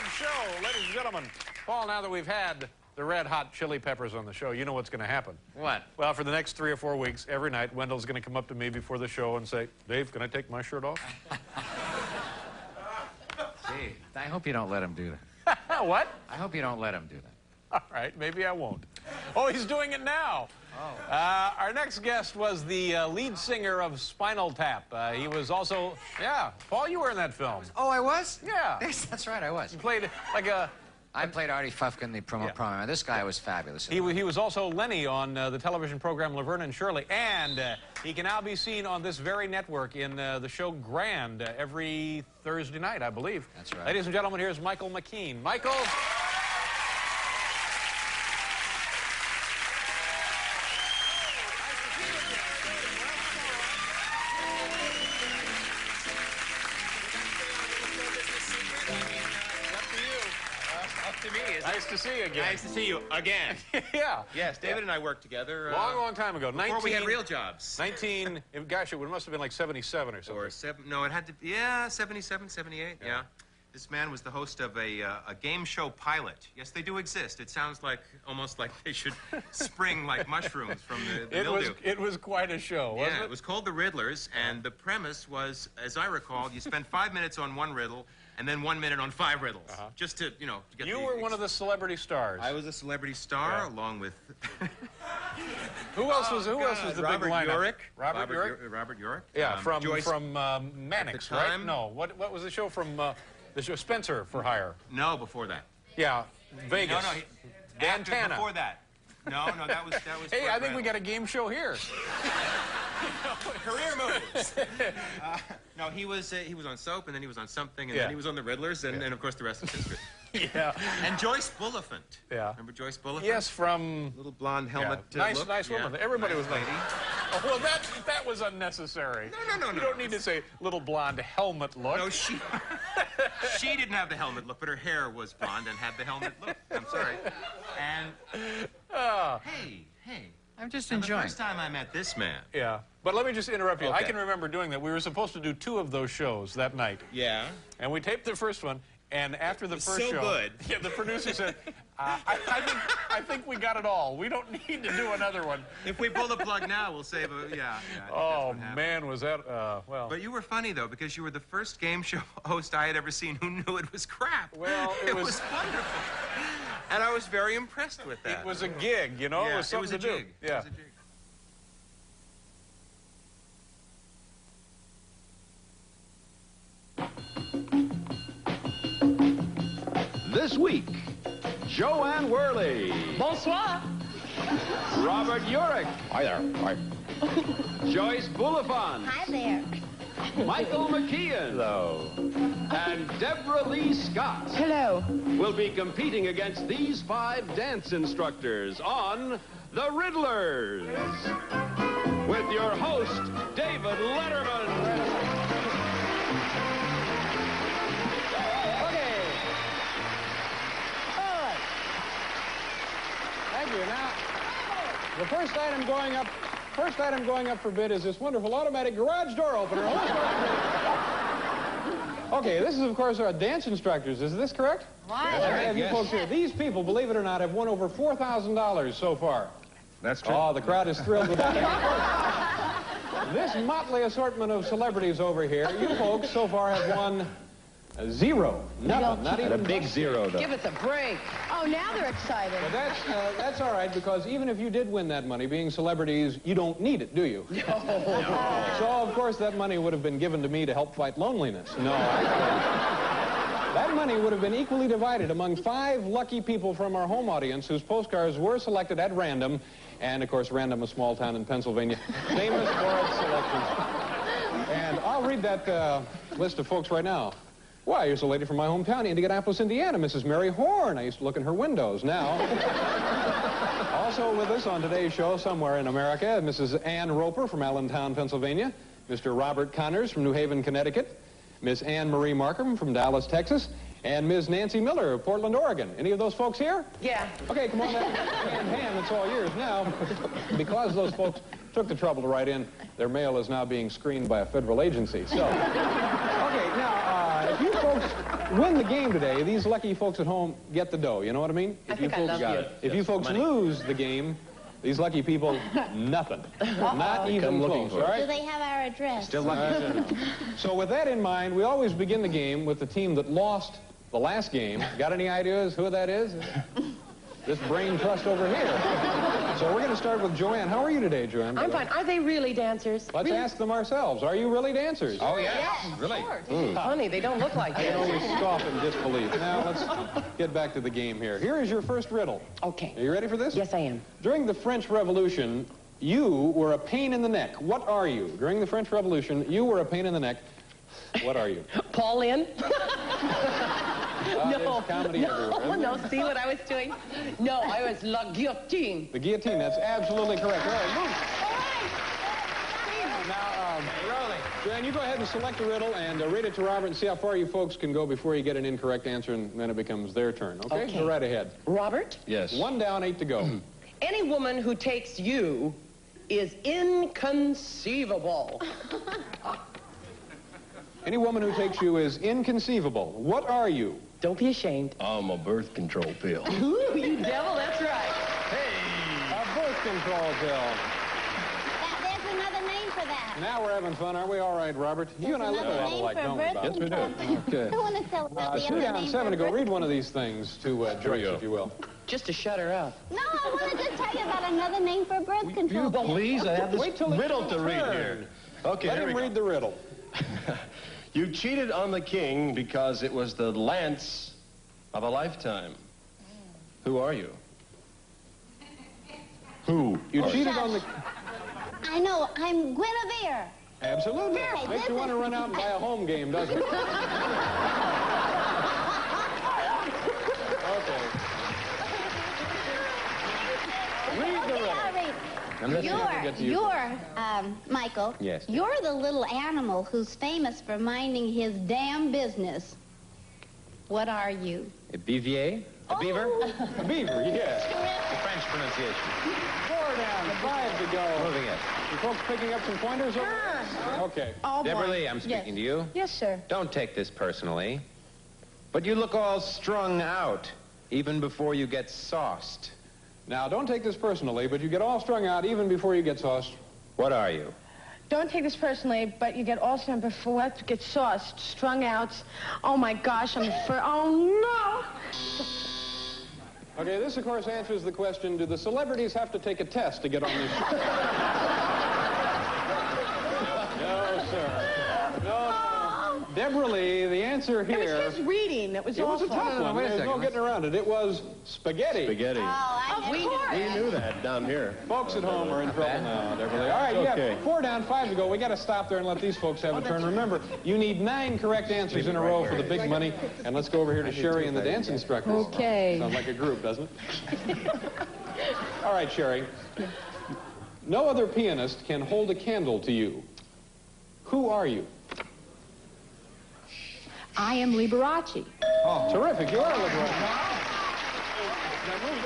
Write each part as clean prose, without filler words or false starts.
big show, ladies and gentlemen. Paul, now that we've had the Red Hot Chili Peppers on the show, you know what's going to happen. What? Well, for the next 3 or 4 weeks, every night, Wendell's going to come up to me before the show and say, Dave, can I take my shirt off? Gee, I hope you don't let him do that. What? I hope you don't let him do that. All right, maybe I won't. Oh, he's doing it now. Oh. Our next guest was the lead singer of Spinal Tap. He was also, yeah, Paul, you were in that film. Oh, I was? Yeah. Yes, that's right, I was. You played like a... I played Artie Fufkin, the promo. This guy was fabulous. He was also Lenny on the television program Laverne and Shirley, and he can now be seen on this very network in the show Grand every Thursday night, I believe. That's right. Ladies and gentlemen, here's Michael McKean. Michael. Nice to see you again. Nice to see you again. Yeah. Yes, David and I worked together. Long time ago. Before we had real jobs. Gosh, it must have been like 77 or something. Or no, it had to be, yeah, 77, 78, yeah. This man was the host of a game show pilot. Yes, they do exist. It sounds like, almost like they should spring like mushrooms from the mildew. It was quite a show, wasn't it? It was called The Riddlers, and the premise was, as I recall, you spend 5 minutes on one riddle, and then 1 minute on 5 riddles, just to, you know, to get You were one of the celebrity stars. I was a celebrity star, along with... Who else was the Robert big lineup? Urich. Robert Urich? Robert Urich. Yeah, from Joyce, Mannix, right? No, what was the show from the show Spencer for Hire? No, before that. Yeah, Vegas. No, Dantana. Before that. No, that was. Hey, I think we got a game show here. Career moves. No, he was on Soap, and then he was on something, and then he was on the Riddlers, and of course the rest is history. Yeah. And Joyce Bulifant. Yeah. Remember Joyce Bulifant? Yes, from little blonde helmet. Nice look. woman. Everybody was lady. Oh, well, that was unnecessary. No. You don't need to say little blonde helmet look. No, she didn't have the helmet look, but her hair was blonde and had the helmet look. I'm sorry. And hey. I'm just enjoying. The first time I met this man. Yeah. But let me just interrupt you. Okay. I can remember doing that. We were supposed to do 2 of those shows that night. Yeah. And we taped the first one, and after the first show... good. Yeah, the producer said, I think we got it all. We don't need to do another one. If we pull the plug now, we'll save a... Yeah. Oh, man, was that... well... But you were funny, though, because you were the first game show host I had ever seen who knew it was crap. Well, it was wonderful. And I was very impressed with that. It was a gig, you know? Yeah, it was something to do. Yeah. It was a gig. This week, Joanne Worley. Bonsoir. Robert Urich. Hi there. Hi. Joyce Bulifant. Hi there. Michael McKean. Hello. And Debralee Scott. Hello. Will be competing against these 5 dance instructors on The Riddlers. With your host, David Letterman. Thank you. Now, the first item going up for bid is this wonderful automatic garage door opener. Okay, this is, of course, our dance instructors. Is this correct? Why? Have you folks here? These people, believe it or not, have won over $4,000 so far. That's true. Oh, the crowd is thrilled with that. This motley assortment of celebrities over here, you folks so far have won 0. Nothing. Not even a big 0, though. Give us a break. Oh, now they're excited. But that's all right, because even if you did win that money, being celebrities, you don't need it, do you? No. So, of course, that money would have been given to me to help fight loneliness. No. That money would have been equally divided among 5 lucky people from our home audience whose postcards were selected at random, and, of course, Random, a small town in Pennsylvania, famous for its selections. And I'll read that list of folks right now. Why, here's a lady from my hometown, Indianapolis, Indiana, Mrs. Mary Horn. I used to look in her windows. Now, also with us on today's show, somewhere in America, Mrs. Ann Roper from Allentown, Pennsylvania, Mr. Robert Connors from New Haven, Connecticut, Miss Anne Marie Markham from Dallas, Texas, and Ms. Nancy Miller of Portland, Oregon. Any of those folks here? Yeah. Okay, come on, hand, it's all yours. Now, because those folks took the trouble to write in, their mail is now being screened by a federal agency. So, okay, now, if you folks win the game today, these lucky folks at home get the dough. You know what I mean? I think I love you. If you folks lose the game, these lucky people, nothing. Not even close, all Do right? they have our address? Still lucky. So with that in mind, we always begin the game with the team that lost the last game. Got any ideas who that is? This brain trust over here. So we're going to start with Joanne. How are you today, Joanne? I'm fine. Are they really dancers? Let's ask them ourselves. Are you really dancers? Oh, yeah. Yeah, Really? Sure. Funny, they don't look like I can it. only scoff in disbelief. Now, let's get back to the game here. Here is your first riddle. Okay. Are you ready for this? Yes, I am. During the French Revolution, you were a pain in the neck. What are you? During the French Revolution, you were a pain in the neck. What are you? Paul Lynn? There's comedy everywhere. No, see what I was doing? No, I was La Guillotine. The guillotine, that's absolutely correct. All right, move. Now, Joanne, you go ahead and select a riddle and read it to Robert and see how far you folks can go before you get an incorrect answer, and then it becomes their turn, okay? Okay. Go right ahead. Robert, Yes. 1 down, 8 to go. any woman who takes you is inconceivable. Any woman who takes you is inconceivable. What are you? Don't be ashamed. I'm a birth control pill. Ooh, you devil, that's right. A birth control pill. There's another name for that. Now we're having fun, aren't we? All right, Robert. You and I look a Another lot name alike, for don't we, birth Bob? Yes, we do. Okay. I want to tell about the 2 other down, name 7 to for go. birth. Read one of these things to Joyce, if you will. Just to shut her up. No, I want to just tell you about another name for birth control. Please, I have this Wait till it's riddle your to read turn. here. Okay, Let here we him go. read the riddle. You cheated on the king because it was the lance of a lifetime. Who are you? Who? You cheated on the... I know, I'm Guinevere. Absolutely. Hey, Makes you this want to is- run out and buy a home game, doesn't it? Okay. Read the Okay, riddle. I'll read. I'm listening. I'll get to you. You're, Michael. Yes. You're the little animal who's famous for minding his damn business. What are you? A beavier? A beaver? A beaver, yes. The French pronunciation. 4 down, 5 to go. Moving it. You folks picking up some pointers over there? Okay. Oh, Debralee, I'm speaking to you. Yes, sir. Don't take this personally. But you look all strung out, even before you get sauced. Now, don't take this personally, but you get all strung out even before you get sauced. What are you? Don't take this personally, but you get all strung before what? Get sauced, strung out. Oh my gosh, oh no! Okay, this, of course, answers the question, do the celebrities have to take a test to get on this show? No, sir. No. Debralee, the answer It here... was his reading that was It was awful. a tough one. wait a There's no second. getting around it. It was spaghetti. Spaghetti. Oh, I Of course. We knew that down here. Folks at home are in trouble now, Debralee. All right, you Okay. have 4 down, 5 to go. We got to stop there and let these folks have a turn. Remember, you need 9 correct answers in a row for the big money. And let's go over here to Sherry and the dance instructors. Okay. Sounds like a group, doesn't it? All right, Sherry. No other pianist can hold a candle to you. Who are you? I am Liberace. Oh, terrific. You are Liberace. Now move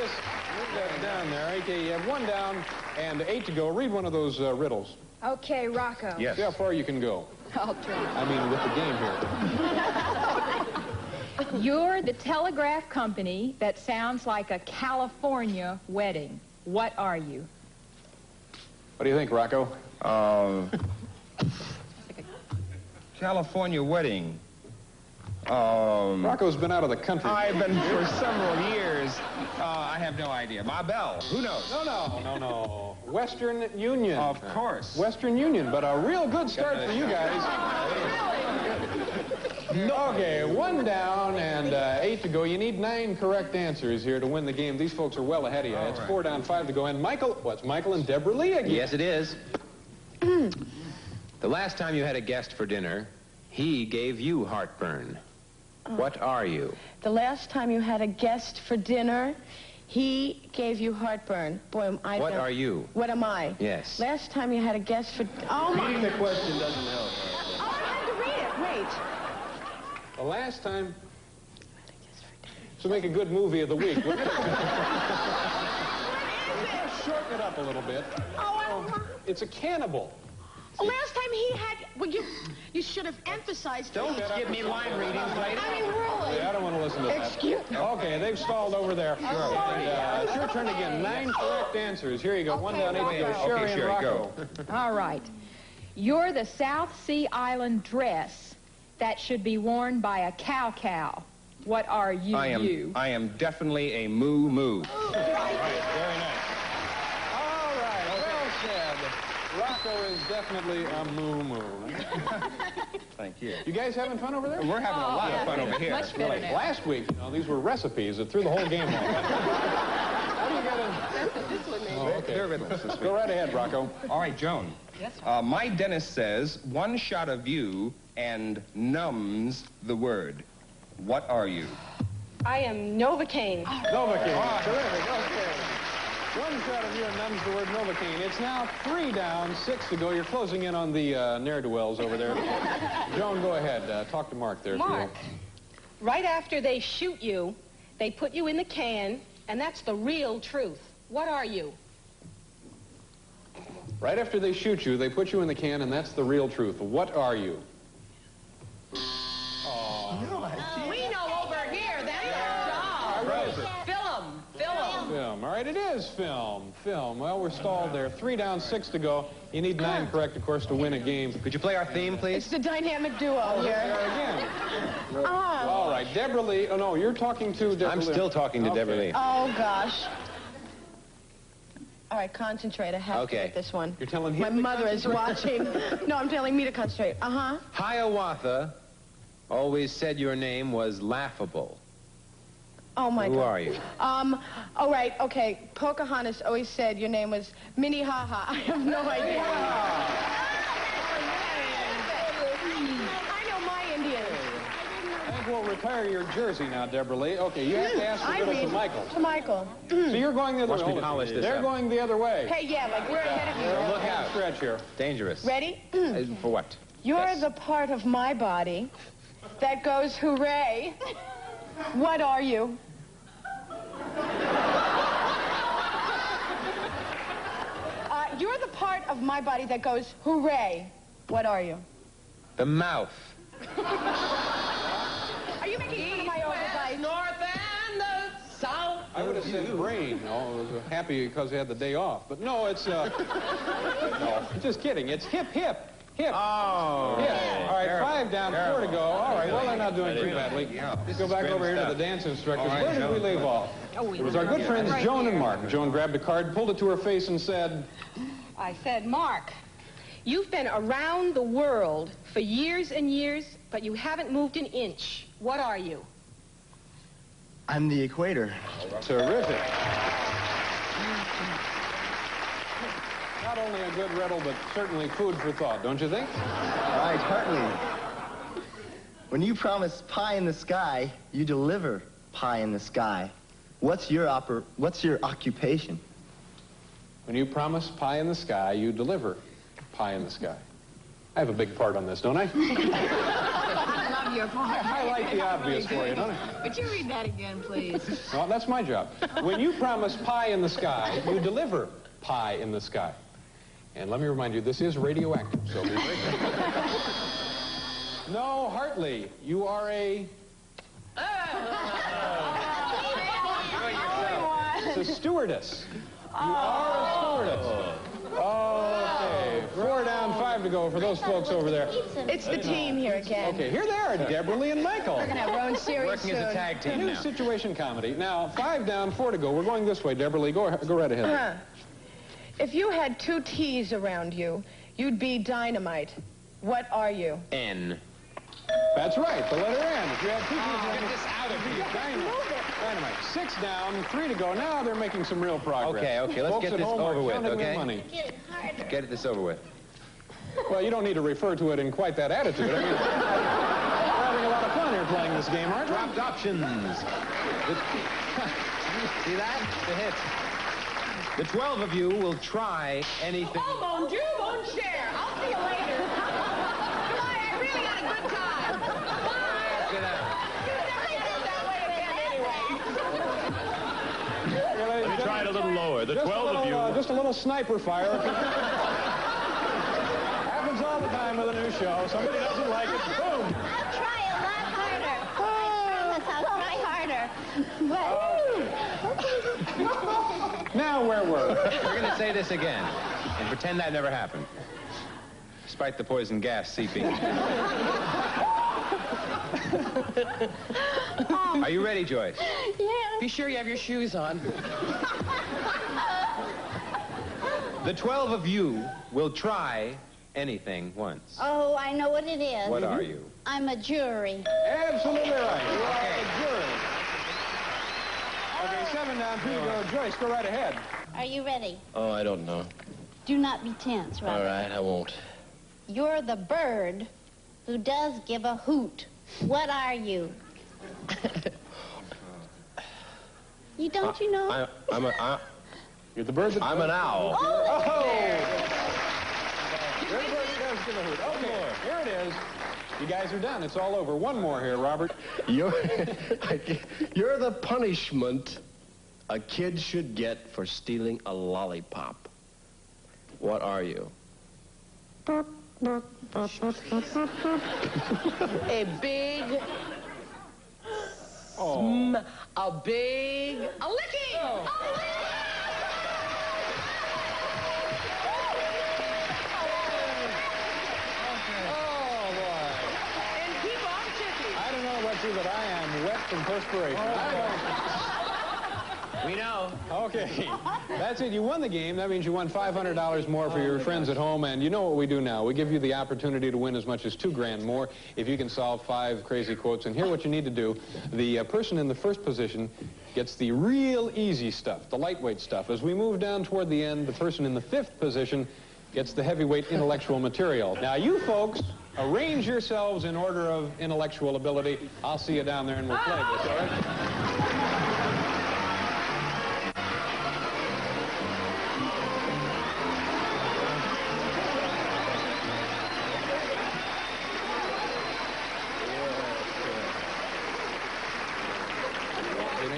that down there. Okay, you have 1 down and 8 to go. Read one of those riddles. Okay, Rocco. Yes. See how far you can go. I'll try. I mean, with the game here. You're the telegraph company that sounds like a California wedding. What are you? What do you think, Rocco? California wedding. Rocco's been out of the country. I've been for several years. I have no idea. My bell. Who knows? No. Western Union. Of course. Western Union, but a real good start for you guys. Okay, 1 down and 8 to go. You need 9 correct answers here to win the game. These folks are well ahead of you. It's 4 down, 5 to go. And Michael, what's Michael and Debralee again? Yes, it is. The last time you had a guest for dinner, he gave you heartburn. What are you? The last time you had a guest for dinner, he gave you heartburn. Boy, am I... What are you? What am I? Yes. Last time you had a guest for... Oh, my... Reading the question doesn't help. Oh, I had to read it. Wait. The last time... To make a good movie of the week, wouldn't it? Shorten it up a little bit. Oh, It's a cannibal. Last time he had... Well, you should have emphasized... Don't give me line readings, lady. I mean, really. I don't want to listen to that. Excuse me. Okay, they've stalled over there. I'm sorry. And, it's your turn again. 9 correct answers. Here you go. One down, 8 to go. Sherry and Rocco. All right. You're the South Sea Island dress that should be worn by a cow. What are you? I am definitely a moo-moo. All right, very nice. All right, well said. Rocco is definitely a moo-moo. Thank you. You guys having fun over there? We're having a lot of fun over here. Much better now. Last week, these were recipes that threw the whole game off. How do you get in? Oh, okay. They're Riddlers this week. Go right ahead, Rocco. All right, Joan. Yes, My dentist says 1 shot of you and numbs the word. What are you? I am Novocaine. Novocaine. Oh, terrific. Okay. 1 shot of you and numbs the word Novocaine. It's now 3 down, 6 to go. You're closing in on the ne'er-do-wells over there. Joan, go ahead. Talk to Mark there. Mark, right after they shoot you, they put you in the can, and that's the real truth. What are you? Right after they shoot you, they put you in the can, and that's the real truth. What are you? We know over here. That's our job. What is it? Film. Film. All right, it is film. Well, we're stalled there. 3 down, 6 to go. You need 9 correct, of course, to win a game. Could you play our theme, please? It's the dynamic duo There here. again. All right, Debralee. Oh, no, you're talking to Debralee. I'm still talking to Debralee. Oh, gosh. All right, concentrate. I have to get this one. You're telling him My to mother is watching. No, I'm telling me to concentrate. Uh-huh. Hiawatha always said your name was laughable. Oh, my God. Who are you? All right, okay. Pocahontas always said your name was Minnehaha. I have no idea. I know my Indians. I think we'll retire your jersey now, Debralee. Okay, you have to ask the riddle to Michael. To Michael. So you're going the other way. polish this They're up. going the other way. Hey, yeah, like we're ahead of you. Look out. Stretch here. Dangerous. Ready? For what? You're the part of my body that goes hooray. What are you? You're the part of my body that goes hooray. What are you? The mouth. Are you making fun of my oversight? North and the south. I would have said brain. I was happy because he had the day off. But no, it's, no, just kidding. It's hip. Oh. Yeah. All right, 5 down, 4 to go. All right, well, they're not doing too badly. Let's go back over here to the dance instructors. Where did we leave off? It was our good friends Joan and Mark. Joan grabbed a card, pulled it to her face, and said... I said, Mark, you've been around the world for years and years, but you haven't moved an inch. What are you? I'm the equator. Terrific. Not only a good riddle, but certainly food for thought, don't you think? Right, Hartley. When you promise pie in the sky, you deliver pie in the sky. What's your occupation? When you promise pie in the sky, you deliver pie in the sky. I have a big part on this, don't I? I love your part. I like the obvious for you, don't I? Would you read that again, please? Well, that's my job. When you promise pie in the sky, you deliver pie in the sky. And let me remind you, this is radioactive, so be very careful. No, Hartley, you are a... It's a stewardess. You are a stewardess. Okay, 4 down, 5 to go for those folks over there. It's the team here again. Okay, here they are, Debralee and Michael. We're going to have our own series Working soon. as a tag team New now. situation comedy. Now, 5 down, 4 to go. We're going this way, Debralee. Go right ahead. If you had 2 T's around you, you'd be dynamite. What are you? N. That's right, the letter N. If you had 2 T's around Get this out of here. Dynamite. 6 down, 3 to go. Now they're making some real progress. Okay, let's Folks get at this home are over with, counting their okay? money. Get this over with. Well, you don't need to refer to it in quite that attitude. I mean, we're having a lot of fun here playing this game, aren't we? Dropped options. See that? The hit. The 12 of you will try anything. Oh, mon Dieu, mon cher. I'll see you later. Goodbye, I really had a good time. Bye. Get out. You never get it that way again anyway. Let me try it a little lower. The 12 of you. Just a little sniper fire. Haven't all the time with a new show. Somebody doesn't like it, boom. I'll try a lot harder. I promise I'll try harder. Now where were we? We're going to say this again and pretend that never happened. Despite the poison gas seeping. Are you ready, Joyce? Yeah. Be sure you have your shoes on. The 12 of you will try anything once. Oh, I know what it is. What are you? I'm a jury. Absolutely right. You are a jury. Okay, 7 down, 2 to go. Joyce, go right ahead. Are you ready? Oh, I don't know. Do not be tense, Robert. All right, I won't. You're the bird who does give a hoot. What are you? You know? You're the bird that... I'm an owl. Oh! You're the bird that does give a hoot. Okay, here it is. You guys are done. It's all over. One more here, Robert. You're the punishment a kid should get for stealing a lollipop. What are you? A big... a big... A licking! Oh. That I am wet from perspiration. We know. Okay, that's it. You won the game. That means you won $500 more for your friends at home. And you know what we do now. We give you the opportunity to win as much as $2 grand more if you can solve 5 crazy quotes. And here what you need to do. The person in the first position gets the real easy stuff, the lightweight stuff. As we move down toward the end, the person in the 5th position gets the heavyweight intellectual material. Now, you folks, arrange yourselves in order of intellectual ability. I'll see you down there and we'll play this, all right?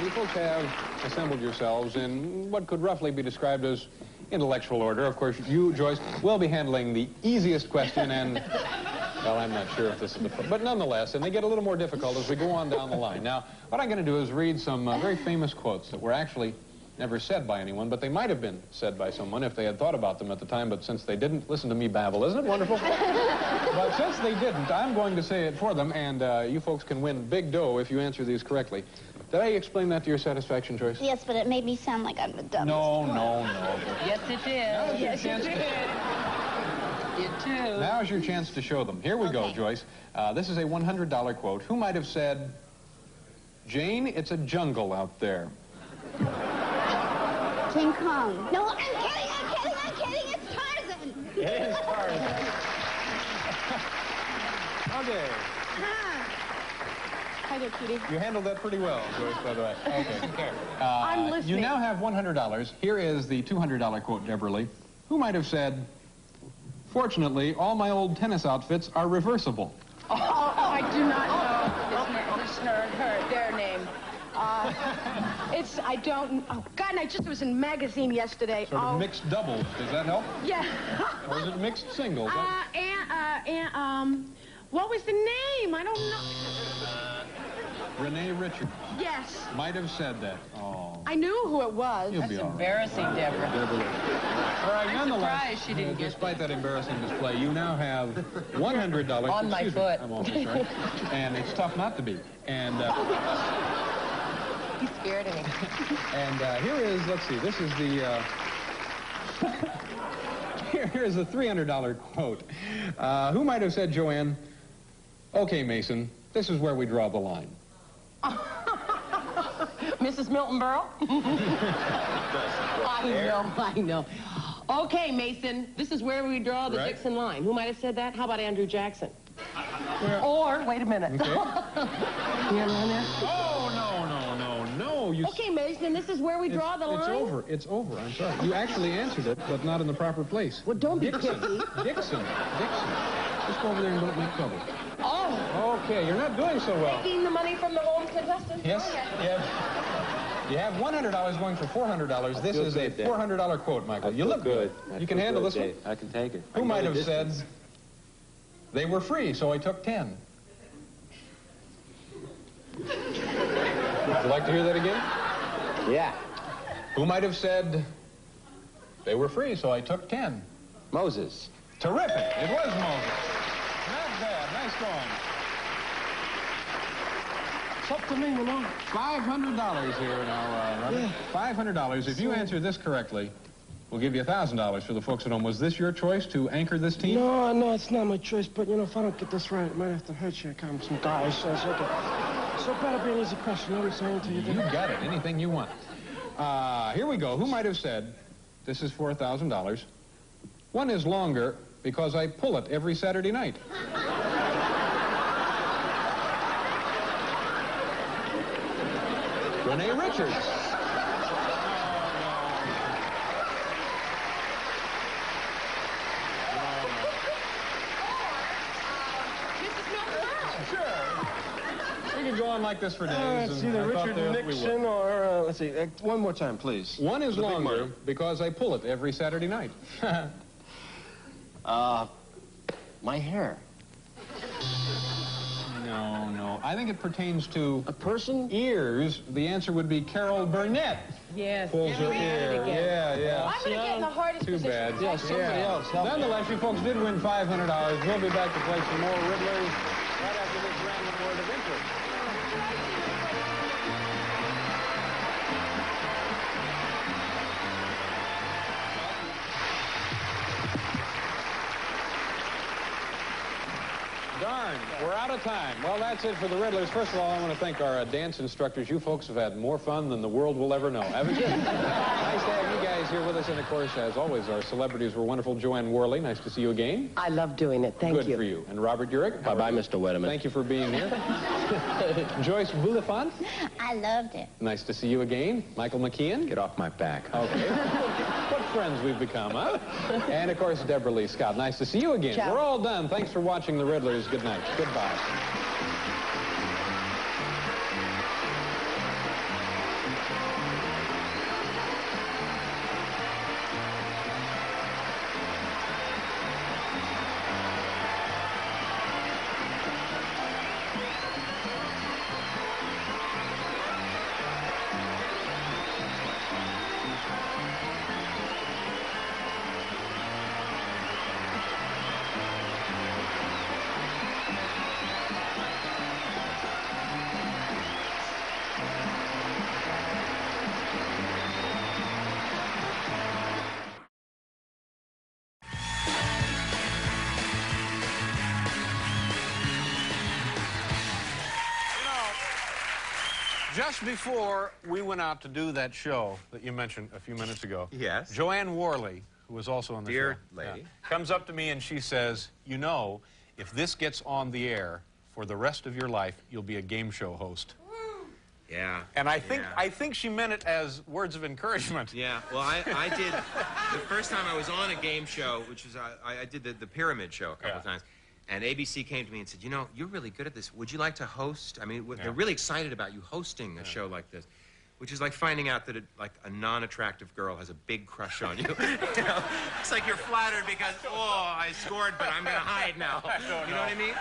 You folks have assembled yourselves in what could roughly be described as intellectual order. Of course, you, Joyce, will be handling the easiest question, and, well, I'm not sure if this is the... But nonetheless, and they get a little more difficult as we go on down the line. Now, what I'm going to do is read some very famous quotes that were actually never said by anyone, but they might have been said by someone if they had thought about them at the time, but since they didn't, listen to me babble. Isn't it wonderful? But since they didn't, I'm going to say it for them, and you folks can win big dough if you answer these correctly. Did I explain that to your satisfaction, Joyce? Yes, but it made me sound like I'm the dumbest. No. Yes, it did. Yes, it did. You too. Now's your chance to show them. Here we go, Joyce. This is a $100 quote. Who might have said, Jane, it's a jungle out there? King Kong. No, I'm kidding. It's Tarzan. It is Tarzan. Okay. Hi there, Kitty. You handled that pretty well, Joyce, by the way. Okay. I'm listening. You now have $100. Here is the $200 quote, Debralee. Who might have said, fortunately, all my old tennis outfits are reversible? Oh, I do not know their name. I don't... Oh, God, and I just was in a magazine yesterday. Sort of mixed doubles. Does that help? Yeah. Or is it mixed singles? What was the name? I don't know. Renee Richards. Yes. Might have said that. Oh. I knew who it was. You'll be all right. Embarrassing, Deborah. All right, I'm surprised she didn't get despite that embarrassing display, you now have $100. On my foot. I'm almost right. And it's tough not to be. And he's scared of me. And here is, let's see, this is the here's the $300 quote. Who might have said, Joanne, okay, Mason, this is where we draw the line. Mrs. Milton Berle? I know. Okay, Mason, this is where we draw the Dixon line. Who might have said that? How about Andrew Jackson? Or, wait a minute. Okay. You have one there? Oh, no. Okay, Mason, this is where we draw the line? It's over. I'm sorry. You actually answered it, but not in the proper place. Well, don't be Dixon. picky. Dixon. Just go over there and don't make trouble. Oh. Okay, you're not doing so well. Taking the money from the home contestants? Yes. You have $100 going for $400. This is a $400 quote, Michael. You look good. You can handle this one? I can take it. Who might have said, They were free, so I took 10. Would you like to hear that again? Yeah. Who might have said, they were free, so I took 10? Moses. Terrific. It was Moses. Not bad. Nice going. It's up to me, you know. $500 here now, Robert. Yeah. $500. If you answer this correctly, we'll give you $1,000 for the folks at home. Was this your choice to anchor this team? No, it's not my choice, but, you know, if I don't get this right, it might have to hurt you. Come some guys. So it better be an easy question. You know what I'm saying to you? You got it. Anything you want. Here we go. Who might have said, this is for $1,000. One is longer because I pull it every Saturday night. Renee Richards. We could go on like this for days. It's either Richard Nixon or, let's see, one more time, please. One is longer because I pull it every Saturday night. My hair. No. I think it pertains to... A person? Ears. The answer would be Carol Burnett. Yes. Pulls her ear. Yeah. I'm going to get in the hardest Too position. bad. Yeah, somebody else. Help me. Nonetheless, you folks did win $500. We'll be back to play some more Riddlers right after this random word of interest. Darn, we're out of time. Well, that's it for the Riddlers. First of all, I want to thank our dance instructors. You folks have had more fun than the world will ever know, haven't you? Nice to have you guys here with us. And, of course, as always, our celebrities were wonderful. Joanne Worley, nice to see you again. I love doing it. Thank Good you. for you. And Robert Urich. Bye-bye, Mr. Letterman. Thank you for being here. Joyce Bulifant. I loved it. Nice to see you again. Michael McKean. Get off my back. Okay. What friends we've become, huh? And, of course, Debralee Scott. Nice to see you again. Ciao. We're all done. Thanks for watching the Riddlers. Good night. Goodbye. Just before we went out to do that show that you mentioned a few minutes ago, Yes. Joanne Worley, who was also on the show, Dear lady. comes up to me and she says, you know, if this gets on the air for the rest of your life, you'll be a game show host. Yeah. And I think she meant it as words of encouragement. Yeah, well, I did, the first time I was on a game show, which was, I did the Pyramid Show a couple of times, and ABC came to me and said, you know, you're really good at this. Would you like to host? I mean, they're really excited about you hosting a show like this, which is like finding out that a non-attractive girl has a big crush on you. You know? It's like you're flattered because, oh, I scored, but I'm going to hide now. You know what I mean?